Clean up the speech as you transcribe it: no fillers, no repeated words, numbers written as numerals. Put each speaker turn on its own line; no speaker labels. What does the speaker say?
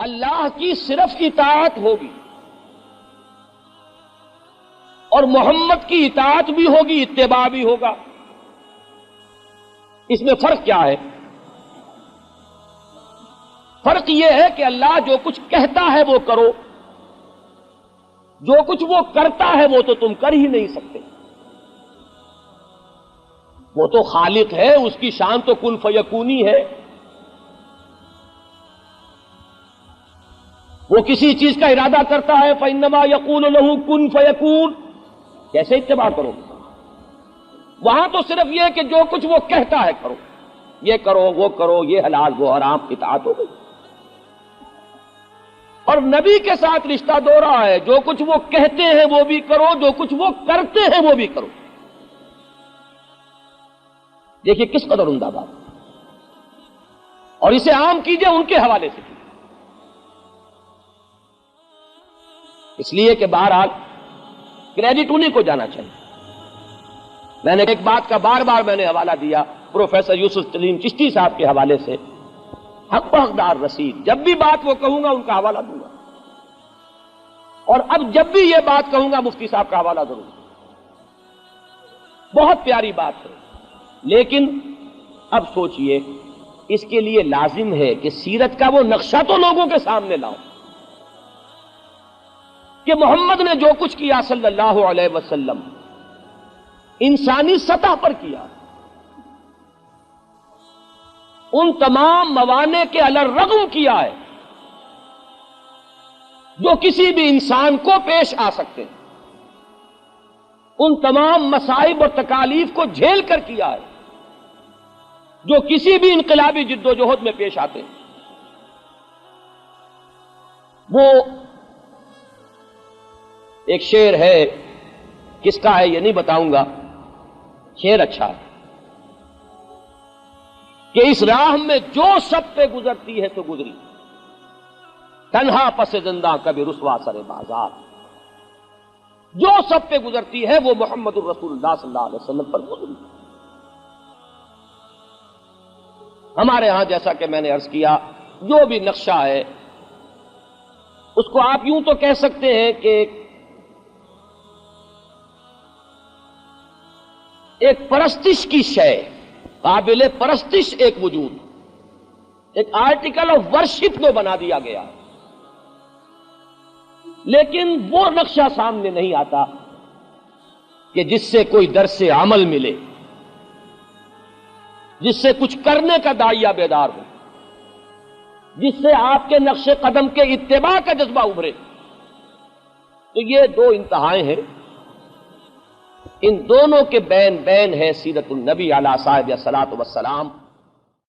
اللہ کی صرف اطاعت ہوگی اور محمد کی اطاعت بھی ہوگی، اتباع بھی ہوگا۔ اس میں فرق کیا ہے؟ فرق یہ ہے کہ اللہ جو کچھ کہتا ہے وہ کرو، جو کچھ وہ کرتا ہے وہ تو تم کر ہی نہیں سکتے۔ وہ تو خالق ہے، اس کی شان تو کن فیکونی ہے۔ وہ کسی چیز کا ارادہ کرتا ہے فإنما یقول لہ کن فیکون، کیسے اتباع کرو گے؟ وہاں تو صرف یہ کہ جو کچھ وہ کہتا ہے کرو، یہ کرو وہ کرو، یہ حلال وہ حرام، اطاعت ہو گئی۔ اور نبی کے ساتھ رشتہ دوہرا ہے، جو کچھ وہ کہتے ہیں وہ بھی کرو، جو کچھ وہ کرتے ہیں وہ بھی کرو۔ دیکھیے کس قدر عمدہ بات، اور اسے عام کیجئے ان کے حوالے سے کیجئے۔ اس لیے کہ بہرحال کریڈٹ انہیں کو جانا چاہیے۔ میں نے ایک بات کا بار بار میں نے حوالہ دیا پروفیسر یوسف سلیم چشتی صاحب کے حوالے سے، حق و حقدار رسید، جب بھی بات وہ کہوں گا ان کا حوالہ دوں گا، اور اب جب بھی یہ بات کہوں گا مفتی صاحب کا حوالہ ضرور دوں گا۔ بہت پیاری بات ہے، لیکن اب سوچئے اس کے لیے لازم ہے کہ سیرت کا وہ نقشہ تو لوگوں کے سامنے لاؤ کہ محمد نے جو کچھ کیا صلی اللہ علیہ وسلم انسانی سطح پر کیا، ان تمام موانع کے الرغم کیا ہے جو کسی بھی انسان کو پیش آ سکتے ہیں، ان تمام مصائب اور تکالیف کو جھیل کر کیا ہے جو کسی بھی انقلابی جد و جہد میں پیش آتے ہیں۔ وہ ایک شعر ہے، کس کا ہے یہ نہیں بتاؤں گا، شعر اچھا ہے کہ اس راہ میں جو سب پہ گزرتی ہے تو گزری، تنہا پس زندہ کبھی رسوا سر بازار۔ جو سب پہ گزرتی ہے وہ محمد الرسول اللہ صلی اللہ علیہ وسلم پر گزری۔ ہمارے ہاں جیسا کہ میں نے عرض کیا، جو بھی نقشہ ہے اس کو آپ یوں تو کہہ سکتے ہیں کہ ایک پرستش کی شے، قابل پرستش ایک وجود، ایک آرٹیکل آف ورشپ کو بنا دیا گیا، لیکن وہ نقشہ سامنے نہیں آتا کہ جس سے کوئی درس عمل ملے، جس سے کچھ کرنے کا داعیہ بیدار ہو، جس سے آپ کے نقش قدم کے اتباع کا جذبہ ابھرے۔ تو یہ دو انتہائیں ہیں، ان دونوں کے بین ہے سیرت النبی علیہ صاحب الصلاۃ والسلام۔